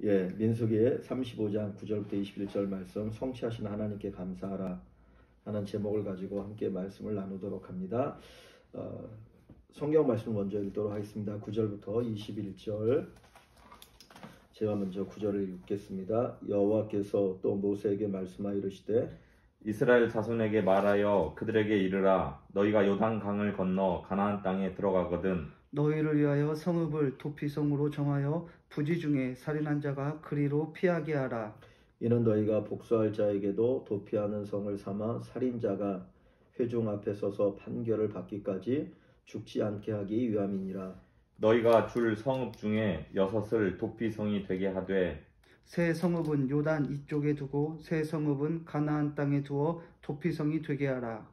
예, 민수기 35장 9절부터 21절 말씀 성취하신 하나님께 감사하라 하는 제목을 가지고 함께 말씀을 나누도록 합니다. 성경 말씀 먼저 읽도록 하겠습니다. 9절부터 21절 제가 먼저 9절을 읽겠습니다. 여호와께서 또 모세에게 말씀하여 이르시되 이스라엘 자손에게 말하여 그들에게 이르라. 너희가 요단강을 건너 가나안 땅에 들어가거든 너희를 위하여 성읍을 도피성으로 정하여 부지 중에 살인한 자가 그리로 피하게 하라. 이는 너희가 복수할 자에게도 도피하는 성을 삼아 살인자가 회중 앞에 서서 판결을 받기까지 죽지 않게 하기 위함이니라. 너희가 줄 성읍 중에 6을 도피성이 되게 하되 새 성읍은 요단 이쪽에 두고 새 성읍은 가나안 땅에 두어 도피성이 되게 하라.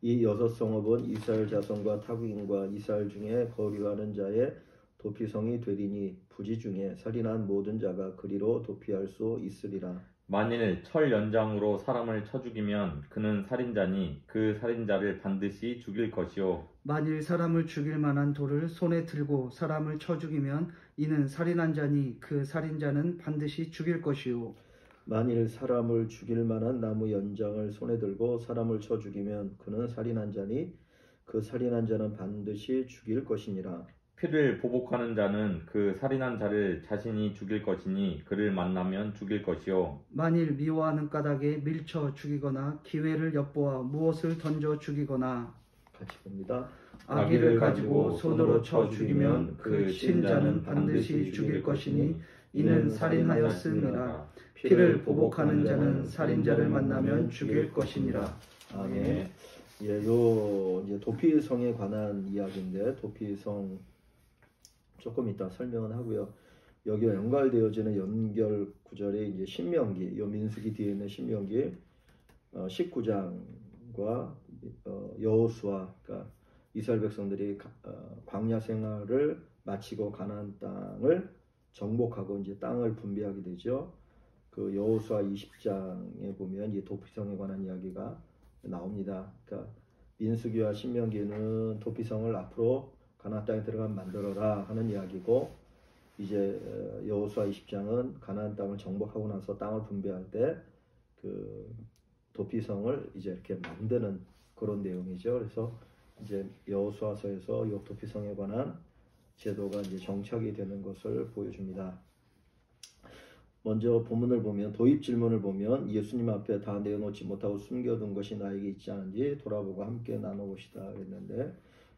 이 6성읍은 이스라엘 자손과 타국인과 이스라엘 중에 거류하는 자의 도피성이 되리니 부지 중에 살인한 모든 자가 그리로 도피할 수 있으리라. 만일 철 연장으로 사람을 쳐 죽이면 그는 살인자니 그 살인자를 반드시 죽일 것이요 만일 사람을 죽일 만한 돌을 손에 들고 사람을 쳐 죽이면 이는 살인한 자니 그 살인자는 반드시 죽일 것이요 만일 사람을 죽일 만한 나무 연장을 손에 들고 사람을 쳐 죽이면 그는 살인한 자니 그 살인한 자는 반드시 죽일 것이니라. 피를 보복하는 자는 그 살인한 자를 자신이 죽일 것이니 그를 만나면 죽일 것이요 만일 미워하는 까닭에 밀쳐 죽이거나 기회를 엿보아 무엇을 던져 죽이거나 같이 봅니다. 아기를 가지고 손으로 쳐 죽이면 그 친자는 반드시 죽일 것이니 이는 살인하였음이라. 피를 보복하는 자는 살인자를 만나면 죽일 것이니라. 아멘. 예, 요 이제 도피성에 관한 이야기인데 도피성 조금 이따 설명은 하고요. 여기와 연결되어지는 연결 구절에 이제 신명기, 요 민수기 뒤에 있는 신명기 19장과 여호수아, 그러니까 이스라엘 백성들이 광야 생활을 마치고 가나안 땅을 정복하고 이제 땅을 분배하게 되죠. 그 여호수아 20장에 보면 이 도피성에 관한 이야기가 나옵니다. 그러니까 민수기와 신명기는 도피성을 앞으로 가나안 땅에 들어가면 만들어라 하는 이야기고, 이제 여호수아 20장은 가나안 땅을 정복하고 나서 땅을 분배할 때 그 도피성을 이제 이렇게 만드는 그런 내용이죠. 그래서 이제 여호수아서에서 이 도피성에 관한 제도가 이제 정착이 되는 것을 보여줍니다. 먼저 본문을 보면 도입 질문을 보면 예수님 앞에 다 내어놓지 못하고 숨겨둔 것이 나에게 있지 않은지 돌아보고 함께 나눠봅시다 했는데,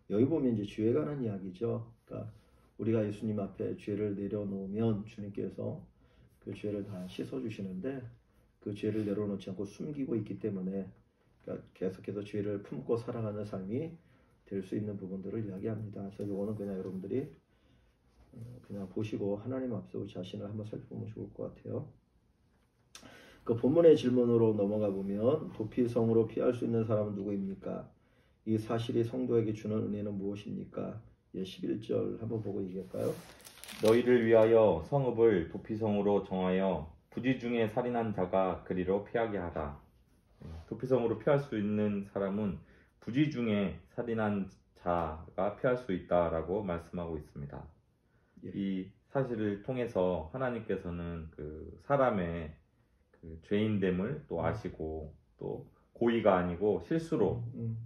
여기 보면 이제 죄에 관한 이야기죠. 그러니까 우리가 예수님 앞에 죄를 내려놓으면 주님께서 그 죄를 다 씻어주시는데 그 죄를 내려놓지 않고 숨기고 있기 때문에, 그러니까 계속해서 죄를 품고 살아가는 삶이 될 수 있는 부분들을 이야기합니다. 그래서 이거는 그냥 여러분들이 그냥 보시고 하나님 앞서 자신을 한번 살펴보면 좋을 것 같아요. 그 본문의 질문으로 넘어가 보면 도피성으로 피할 수 있는 사람은 누구입니까? 이 사실이 성도에게 주는 은혜는 무엇입니까? 11절 한번 보고 얘기할까요? 너희를 위하여 성읍을 도피성으로 정하여 부지 중에 살인한 자가 그리로 피하게 하라. 도피성으로 피할 수 있는 사람은 부지 중에 살인한 자가 피할 수 있다라고 말씀하고 있습니다. 예. 이 사실을 통해서 하나님께서는 그 사람의 그 죄인됨을 또 아시고, 또 고의가 아니고 실수로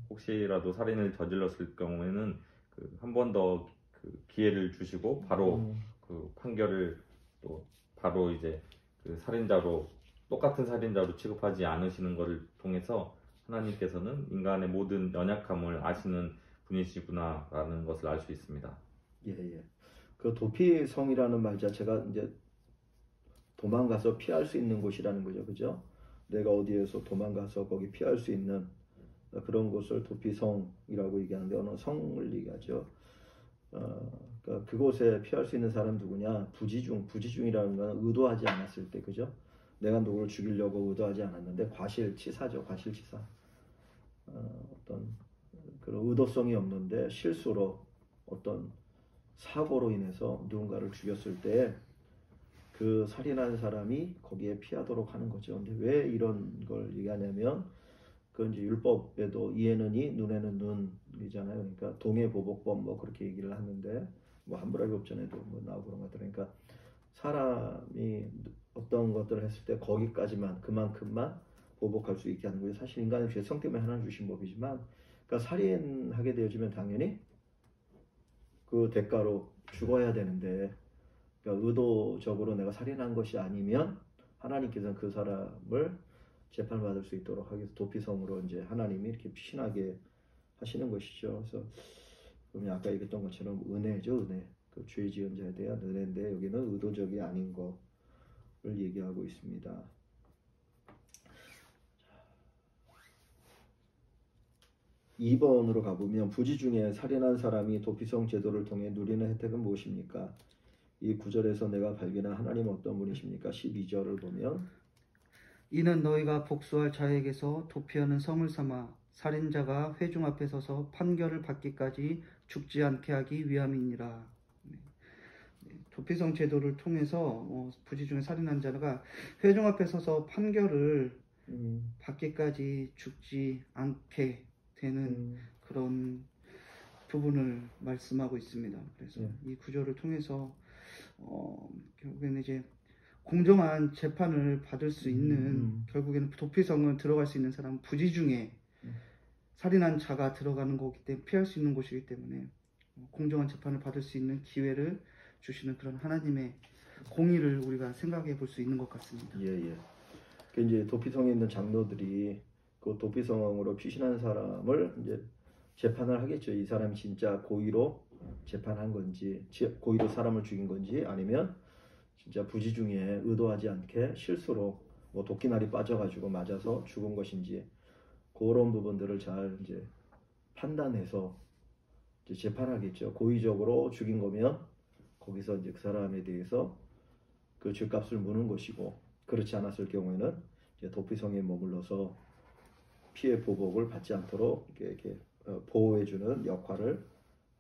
혹시라도 살인을 저질렀을 경우에는 그 한 번 더 그 기회를 주시고 바로 그 판결을 또 바로 이제 그 살인자로, 똑같은 살인자로 취급하지 않으시는 것을 통해서 하나님께서는 인간의 모든 연약함을 아시는 분이시구나라는 것을 알 수 있습니다. 예. 그 도피성이라는 말 자체가 이제 도망가서 피할 수 있는 곳이라는 거죠, 그죠? 내가 어디에서 도망가서 거기 피할 수 있는 그런 곳을 도피성이라고 얘기하는데, 어느 성을 얘기하죠. 그러니까 그곳에 피할 수 있는 사람 누구냐? 부지중이라는 건 의도하지 않았을 때, 그죠? 내가 누구를 죽이려고 의도하지 않았는데 과실치사죠, 과실치사. 어떤 그런 의도성이 없는데 실수로 어떤 사고로 인해서 누군가를 죽였을 때 그 살인한 사람이 거기에 피하도록 하는 거죠. 근데 왜 이런 걸 얘기하냐면, 그 이제 율법에도 이에는 이, 눈에는 눈이잖아요. 그러니까 동해보복법 뭐 그렇게 얘기를 하는데, 뭐 함부라기 법전에도 뭐 나오고 그런 것들. 그러니까 사람이 어떤 것들을 했을 때 거기까지만 그만큼만 보복할 수 있게 하는 거예요. 사실 인간의 죄성 때문에 하나님 주신 법이지만, 그러니까 살인하게 되어지면 당연히 그 대가로 죽어야 되는데, 그러니까 의도적으로 내가 살인한 것이 아니면 하나님께서는 그 사람을 재판받을 수 있도록 하기 위해서 도피성으로 이제 하나님이 이렇게 피신하게 하시는 것이죠. 그래서 그러면 아까 얘기했던 것처럼 은혜죠, 은혜. 그 죄 지은 자에 대한 은혜인데 여기는 의도적이 아닌 거를 얘기하고 있습니다. 2번으로 가보면 부지 중에 살인한 사람이 도피성 제도를 통해 누리는 혜택은 무엇입니까? 이 구절에서 내가 발견한 하나님은 어떤 분이십니까? 12절을 보면 이는 너희가 복수할 자에게서 도피하는 성을 삼아 살인자가 회중 앞에 서서 판결을 받기까지 죽지 않게 하기 위함이니라. 도피성 제도를 통해서 부지 중에 살인한 자가 회중 앞에 서서 판결을 받기까지 죽지 않게 되는 그런 부분을 말씀하고 있습니다. 그래서 이 구절을 통해서 결국에는 이제 공정한 재판을 받을 수 있는 결국에는 도피성은 들어갈 수 있는 사람은 부지 중에 살인한 자가 들어가는 거기 때문에 피할 수 있는 곳이기 때문에 공정한 재판을 받을 수 있는 기회를 주시는 그런 하나님의 공의를 우리가 생각해 볼 수 있는 것 같습니다. 예. 그 이제 도피성에 있는 장로들이 그 도피성으로 피신한 사람을 이제 재판을 하겠죠. 이 사람이 진짜 고의로 재판한 건지, 고의로 사람을 죽인 건지, 아니면 진짜 부지 중에 의도하지 않게 실수로 뭐 도끼날이 빠져가지고 맞아서 죽은 것인지 그런 부분들을 잘 이제 판단해서 이제 재판하겠죠. 고의적으로 죽인 거면 거기서 이제 그 사람에 대해서 그 죄값을 무는 것이고, 그렇지 않았을 경우에는 이제 도피성에 머물러서 피해 보복을 받지 않도록 이렇게 보호해주는 역할을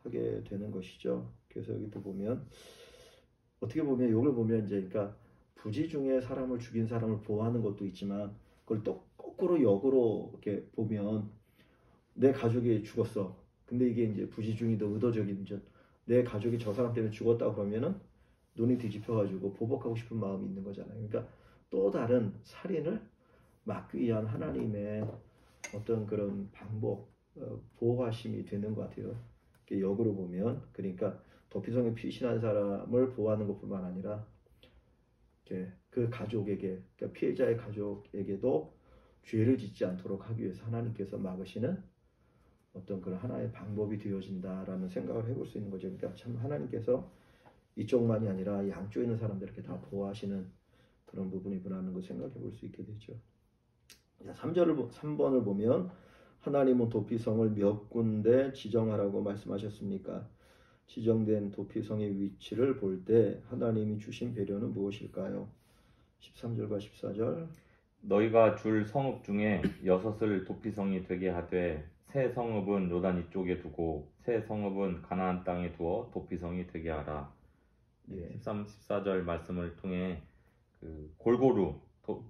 하게 되는 것이죠. 그래서 여기도 보면 어떻게 보면 이걸 보면 이제 그러니까 부지 중에 사람을 죽인 사람을 보호하는 것도 있지만 그걸 또 거꾸로 역으로 이렇게 보면 내 가족이 죽었어. 근데 이게 이제 부지 중이도 의도적인 내 가족이 저 사람 때문에 죽었다고 그러면은 눈이 뒤집혀가지고 보복하고 싶은 마음이 있는 거잖아요. 그러니까 또 다른 살인을 막기 위한 하나님의 어떤 그런 방법, 보호하심이 되는 것 같아요. 역으로 보면 그러니까 도피성에 피신한 사람을 보호하는 것뿐만 아니라 그 가족에게, 그러니까 피해자의 가족에게도 죄를 짓지 않도록 하기 위해서 하나님께서 막으시는 어떤 그런 하나의 방법이 되어진다라는 생각을 해볼 수 있는 거죠. 그러니까 참 하나님께서 이쪽만이 아니라 양쪽에 있는 사람들에게 다 보호하시는 그런 부분이구나라는 걸 생각해 볼 수 있게 되죠. 3번을 보면 하나님은 도피성을 몇 군데 지정하라고 말씀하셨습니까? 지정된 도피성의 위치를 볼 때 하나님이 주신 배려는 무엇일까요? 13절과 14절 너희가 줄 성읍 중에 6을 도피성이 되게 하되 새 성읍은 요단 이쪽에 두고 새 성읍은 가나안 땅에 두어 도피성이 되게 하라. 13, 14절 말씀을 통해 그 골고루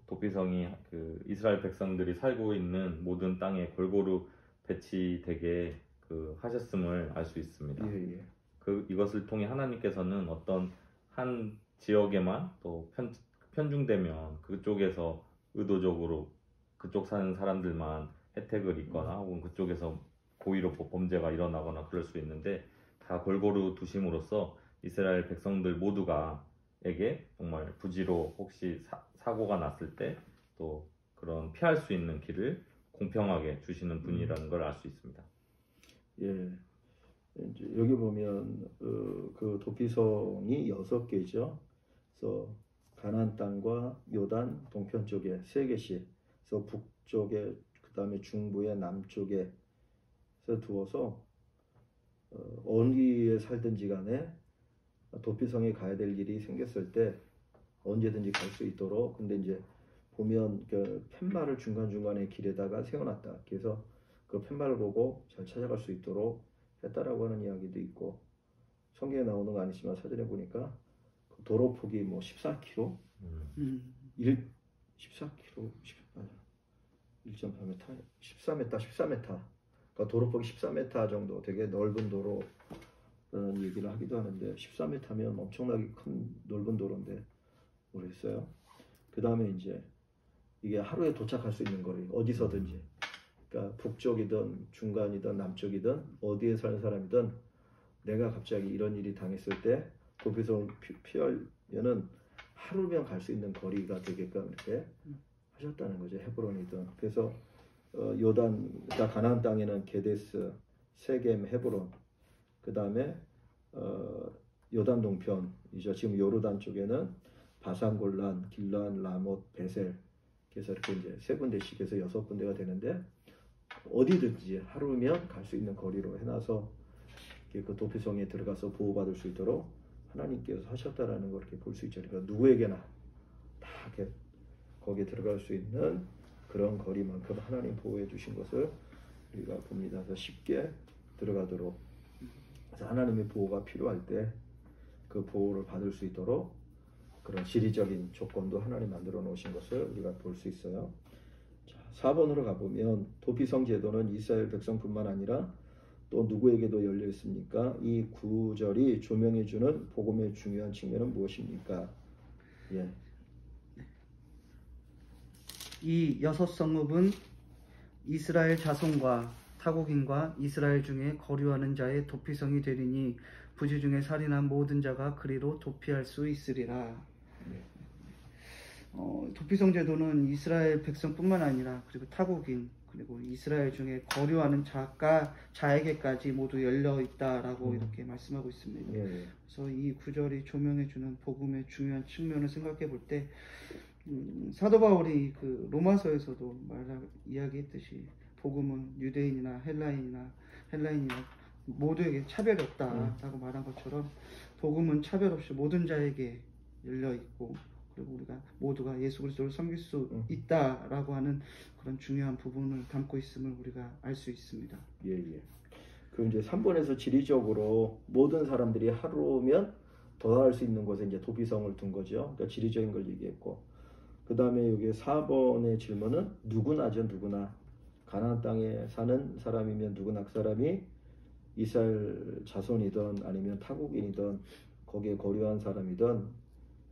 도피성이 그 이스라엘 백성들이 살고 있는 모든 땅에 골고루 배치되게 하셨음을 알 수 있습니다. 이것을 통해 하나님께서는 어떤 한 지역에만 또 편중되면 그쪽에서 의도적으로 그쪽 사는 사람들만 혜택을 입거나 혹은 그쪽에서 고의로 범죄가 일어나거나 그럴 수 있는데 다 골고루 두심으로써 이스라엘 백성들 모두가에게 정말 부지로 혹시 사고가 났을 때 또 그런 피할 수 있는 길을 공평하게 주시는 분이라는 걸 알 수 있습니다. 예, 이제 여기 보면 그 도피성이 6개죠. 그래서 가나안 땅과 요단 동편 쪽에 3개씩, 그래서 북쪽에 그 다음에 중부에 남쪽에 두어서 어디에 살든지 간에 도피성에 가야 될 일이 생겼을 때 언제든지 갈 수 있도록, 근데 이제 보면 그 팻말을 중간중간에 길에다가 세워놨다. 그래서 그 팻말을 보고 잘 찾아갈 수 있도록 했다라고 하는 이야기도 있고, 성경에 나오는 거 아니지만 사전에 보니까 그 도로 폭이 뭐 14km, 14km, 1.4m, 14m, 그러니까 도로 폭이 14m 정도 되게 넓은 도로 라는 얘기를 하기도 하는데 13회 타면 엄청나게 큰 넓은 도로인데 모르겠어요. 그 다음에 이제 이게 하루에 도착할 수 있는 거리 어디서든지, 그러니까 북쪽이든 중간이든 남쪽이든 어디에 사는 사람이든 내가 갑자기 이런 일이 당했을 때 도피성을 피하려는 하루면 갈 수 있는 거리가 되게끔 이렇게 하셨다는 거죠. 헤브론이든. 그래서 요단, 그러니까 가나안 땅에는 게데스, 세겜, 헤브론, 그 다음에 요단 동편이죠. 지금 요르단 쪽에는 바산 골란, 길란, 라못, 베셀. 그래서 이렇게 이제 세 군데씩 해서 6군데가 되는데 어디든지 하루면 갈 수 있는 거리로 해놔서 그 도피성에 들어가서 보호받을 수 있도록 하나님께서 하셨다라는 걸 이렇게 볼 수 있죠. 그러니까 누구에게나 다 이렇게 거기에 들어갈 수 있는 그런 거리만큼 하나님 보호해 주신 것을 우리가 봅니다. 그래서 쉽게 들어가도록, 그래서 하나님의 보호가 필요할 때 그 보호를 받을 수 있도록 그런 지리적인 조건도 하나님 만들어 놓으신 것을 우리가 볼 수 있어요. 자, 4번으로 가보면 도피성 제도는 이스라엘 백성뿐만 아니라 또 누구에게도 열려 있습니까? 이 구절이 조명해 주는 복음의 중요한 측면은 무엇입니까? 예. 이 6성읍은 이스라엘 자손과 타국인과 이스라엘 중에 거류하는 자의 도피성이 되리니 부지 중에 살인한 모든 자가 그리로 도피할 수 있으리라. 도피성 제도는 이스라엘 백성뿐만 아니라 그리고 타국인 그리고 이스라엘 중에 거류하는 자에게까지 모두 열려 있다라고 이렇게 말씀하고 있습니다. 그래서 이 구절이 조명해주는 복음의 중요한 측면을 생각해 볼 때 사도 바울이 그 로마서에서도 이야기했듯이 복음은 유대인이나 헬라인이나 모두에게 차별이 없다라고 말한 것처럼 복음은 차별 없이 모든 자에게 열려 있고 그리고 우리가 모두가 예수 그리스도를 섬길 수 있다라고 하는 그런 중요한 부분을 담고 있음을 우리가 알 수 있습니다. 예. 그 이제 3번에서 지리적으로 모든 사람들이 하루면 도달할 수 있는 곳에 이제 도피성을 둔 거죠. 그러니까 지리적인 걸 얘기했고, 그 다음에 여기 4번의 질문은 누구나죠. 누구나 가나안 땅에 사는 사람이면 누구나 그 사람이 이스라엘 자손이든 아니면 타국인이든 거기에 거류한 사람이든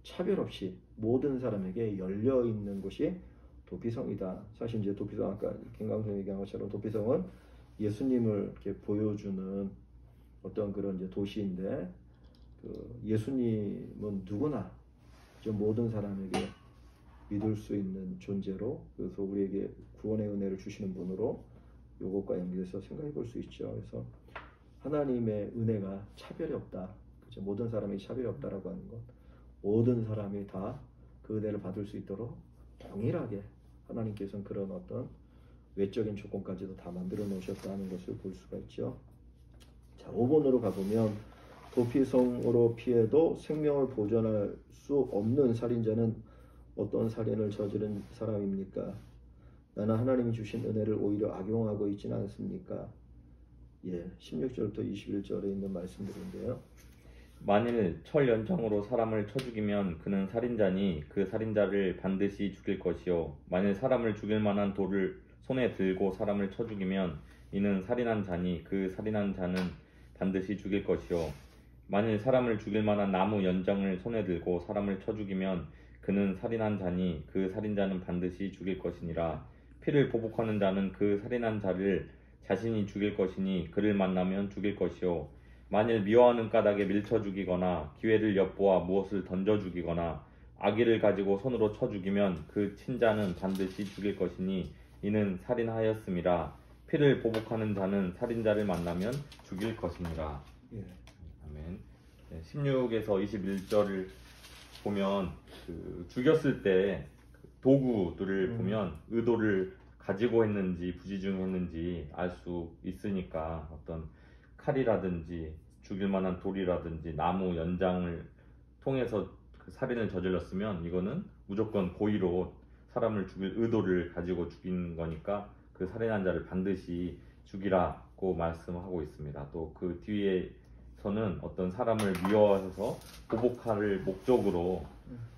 차별 없이 모든 사람에게 열려 있는 곳이 도피성이다. 사실 이제 도피성, 아까 김강성 얘기한 것처럼 도피성은 예수님을 이렇게 보여주는 어떤 그런 이제 도시인데, 그 예수님은 누구나 좀 모든 사람에게 믿을 수 있는 존재로, 그래서 우리에게 구원의 은혜를 주시는 분으로 요것과 연결해서 생각해 볼 수 있죠. 그래서 하나님의 은혜가 차별이 없다. 그렇죠? 모든 사람이 차별이 없다라고 하는 것, 모든 사람이 다 그 은혜를 받을 수 있도록 동일하게 하나님께서는 그런 어떤 외적인 조건까지도 다 만들어 놓으셨다는 것을 볼 수가 있죠. 자, 5번으로 가보면 도피성으로 피해도 생명을 보존할 수 없는 살인자는 어떤 살인을 저지른 사람입니까? 나는 하나님이 주신 은혜를 오히려 악용하고 있지는 않습니까? 예, 16절부터 21절에 있는 말씀들인데요. 만일 철 연창으로 사람을 쳐 죽이면 그는 살인자니 그 살인자를 반드시 죽일 것이요, 만일 사람을 죽일 만한 돌을 손에 들고 사람을 쳐 죽이면 이는 살인한 자니 그 살인한 자는 반드시 죽일 것이요, 만일 사람을 죽일 만한 나무 연장을 손에 들고 사람을 쳐 죽이면 그는 살인한 자니 그 살인자는 반드시 죽일 것이니라. 피를 보복하는 자는 그 살인한 자를 자신이 죽일 것이니 그를 만나면 죽일 것이요, 만일 미워하는 까닭에 밀쳐 죽이거나 기회를 엿보아 무엇을 던져 죽이거나 악의를 가지고 손으로 쳐 죽이면 그 친자는 반드시 죽일 것이니 이는 살인하였음이라. 피를 보복하는 자는 살인자를 만나면 죽일 것이니라. 아멘. 16에서 21절을 보면 그 죽였을 때 도구들을 보면 의도를 가지고 했는지 부지중했는지 알 수 있으니까, 어떤 칼이라든지 죽일 만한 돌이라든지 나무 연장을 통해서 그 살인을 저질렀으면 이거는 무조건 고의로 사람을 죽일 의도를 가지고 죽인 거니까 그 살인한 자를 반드시 죽이라고 말씀하고 있습니다. 또 그 뒤에서는 어떤 사람을 미워해서 보복할 목적으로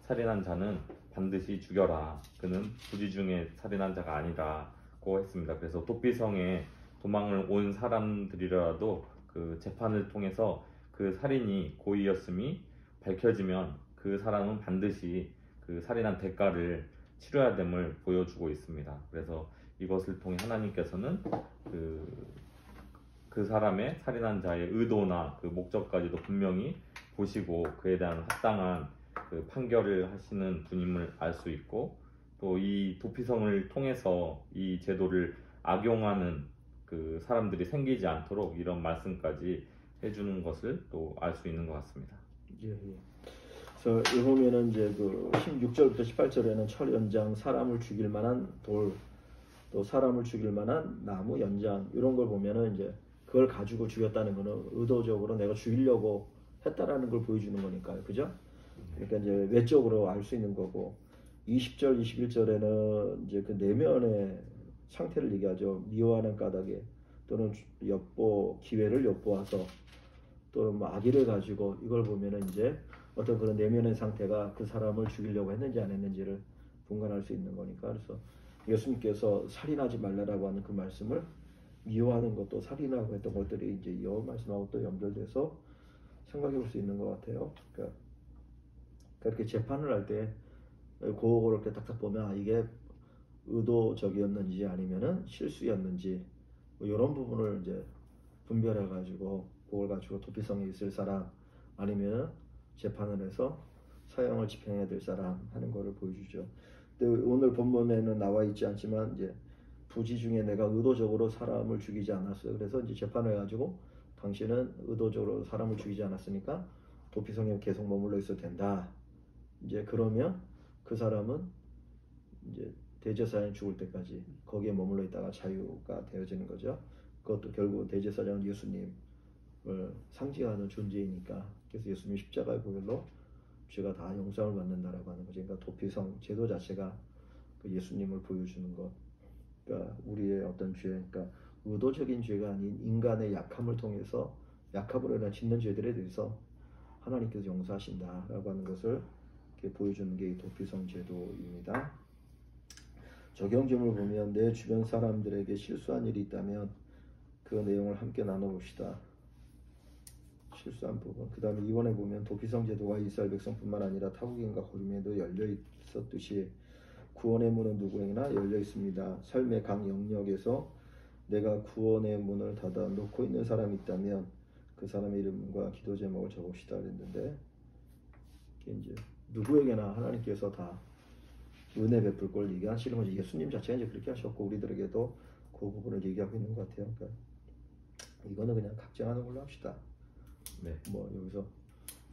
살인한 자는 반드시 죽여라. 그는 부지중에 살인한 자가 아니라고 했습니다. 그래서 도피성에 도망을 온 사람들이라도 그 재판을 통해서 그 살인이 고의였음이 밝혀지면 그 사람은 반드시 그 살인한 대가를 치러야 됨을 보여주고 있습니다. 그래서 이것을 통해 하나님께서는 그 사람의 살인한 자의 의도나 그 목적까지도 분명히 보시고 그에 대한 합당한 그 판결을 하시는 분임을 알 수 있고, 또 이 도피성을 통해서 이 제도를 악용하는 그 사람들이 생기지 않도록 이런 말씀까지 해주는 것을 또 알 수 있는 것 같습니다. 예, 예. 그래서 여기 보면은 이제 그 16절부터 18절에는 철 연장, 사람을 죽일 만한 돌, 또 사람을 죽일 만한 나무 연장, 이런 걸 보면은 이제 그걸 가지고 죽였다는 거는 의도적으로 내가 죽이려고 했다라는 걸 보여주는 거니까요, 그죠? 그러니까 이제 외적으로 알 수 있는 거고, 20절, 21절에는 이제 그 내면의 상태를 얘기하죠. 미워하는 까닭에, 또는 기회를 엿보아서, 또는 뭐 악의를 가지고, 이걸 보면은 이제 어떤 그런 내면의 상태가 그 사람을 죽이려고 했는지 안 했는지를 분간할 수 있는 거니까. 그래서 예수님께서 살인하지 말라라고 하는 그 말씀을 미워하는 것도 살인하고 했던 것들이 이제 이 말씀하고 또 연결돼서 생각해 볼 수 있는 것 같아요. 그러니까 그렇게 재판을 할 때 그거를 이렇게 딱딱 보면 이게 의도적이었는지 아니면은 실수였는지 뭐 이런 부분을 이제 분별해 가지고 그걸 가지고 도피성이 있을 사람 아니면 재판을 해서 사형을 집행해야 될 사람 하는 거를 보여주죠. 근데 오늘 본문에는 나와 있지 않지만 이제 부지 중에 내가 의도적으로 사람을 죽이지 않았어요. 그래서 이제 재판을 해가지고 당신은 의도적으로 사람을 죽이지 않았으니까 도피성에 계속 머물러 있어도 된다. 이제 그러면 그 사람은 이제 대제사장이 죽을 때까지 거기에 머물러 있다가 자유가 되어지는 거죠. 그것도 결국 대제사장은 예수님을 상징하는 존재이니까, 그래서 예수님 십자가의 보혈로 죄가 다 용서를 받는다라고 하는 거죠. 그러니까 도피성 제도 자체가 그 예수님을 보여주는 것. 그러니까 우리의 어떤 죄, 그러니까 의도적인 죄가 아닌 인간의 약함을 통해서 약함으로 인한 짓는 죄들에 대해서 하나님께서 용서하신다라고 하는 것을 이렇게 보여주는 게 이 도피성 제도입니다. 적용점을 보면 내 주변 사람들에게 실수한 일이 있다면 그 내용을 함께 나눠봅시다. 실수한 부분. 그 다음에 이번에 보면 도피성 제도가 이스라엘 백성뿐만 아니라 타국인과 거류민에도 열려 있었듯이 구원의 문은 누구에게나 열려 있습니다. 삶의 각 영역에서 내가 구원의 문을 닫아 놓고 있는 사람이 있다면 그 사람의 이름과 기도 제목을 적읍시다 그랬는데, 이게 이제 누구에게나 하나님께서 다 은혜 베풀 걸 얘기하시는 거지. 예수님 자체가 이제 그렇게 하셨고 우리들에게도 그 부분을 얘기하고 있는 것 같아요. 그러니까 이거는 그냥 각정하는 걸로 합시다. 네. 뭐 여기서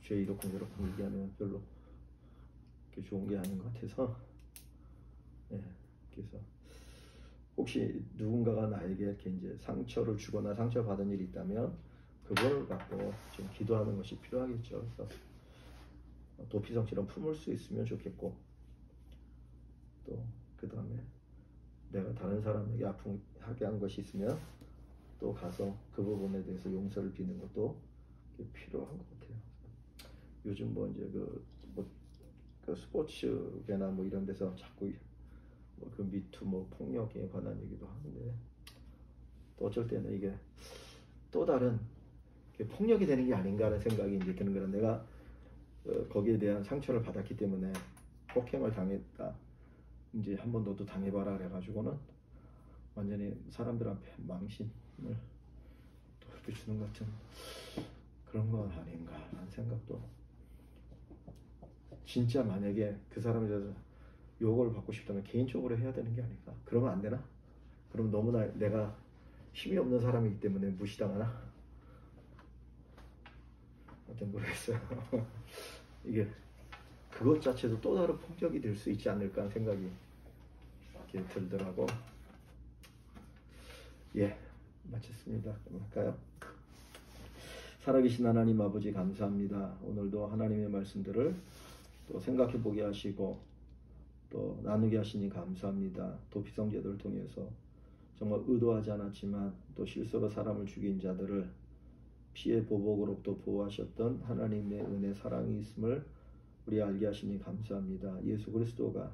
죄 이렇고 저렇고 얘기하면 별로 좋은 게 아닌 것 같아서. 네. 그래서 혹시 누군가가 나에게 이렇게 이제 상처를 주거나 상처받은 일이 있다면 그걸 갖고 좀 기도하는 것이 필요하겠죠. 그래서 도피성처럼 품을 수 있으면 좋겠고, 또 그 다음에 내가 다른 사람에게 아프게 한 것이 있으면 또 가서 그 부분에 대해서 용서를 비는 것도 필요한 것 같아요. 요즘 뭐 이제 그 스포츠계나 뭐 이런 데서 자꾸 그 미투 뭐 폭력에 관한 얘기도 하는데, 또 어쩔 때는 이게 또 다른 폭력이 되는 게 아닌가 하는 생각이 이제 드는 거는, 내가 거기에 대한 상처를 받았기 때문에 폭행을 당했다, 이제 한번 너도 당해봐라 그래가지고는 완전히 사람들 앞에 망신을 또 주는 것 같은 그런 건 아닌가 하는 생각도. 진짜 만약에 그 사람에 대해서 욕을 받고 싶다면 개인적으로 해야 되는 게 아닐까? 그러면 안 되나? 그럼 너무나 내가 힘이 없는 사람이기 때문에 무시당하나? 어떤 모르겠어요. 이게 그것 자체도 또 다른 폭력이 될 수 있지 않을까 하는 생각이 이렇게 들더라고. 예, 마쳤습니다. 그럼 할까요? 살아계신 하나님 아버지 감사합니다. 오늘도 하나님의 말씀들을 또 생각해 보게 하시고 또 나누게 하시니 감사합니다. 도피성 제도를 통해서 정말 의도하지 않았지만 또 실수로 사람을 죽인 자들을 피해 보복으로부터 보호하셨던 하나님의 은혜 사랑이 있음을 우리 알게 하시니 감사합니다. 예수 그리스도가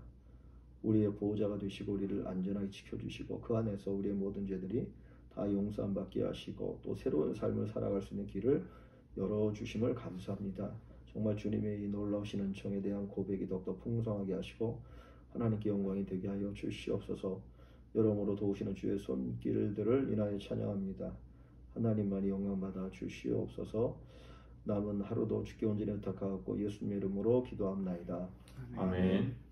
우리의 보호자가 되시고 우리를 안전하게 지켜주시고 그 안에서 우리의 모든 죄들이 다 용서함 받게 하시고 또 새로운 삶을 살아갈 수 있는 길을 열어주심을 감사합니다. 정말 주님의 이 놀라우신 은총에 대한 고백이 더욱더 풍성하게 하시고 하나님께 영광이 되게 하여 주시옵소서. 여러모로 도우시는 주의 손길들을 인하여 찬양합니다. 하나님만이 영광받아 주시옵소서. 남은 하루도 주께 온전히 의탁하고 예수님의 이름으로 기도합나이다. 아멘.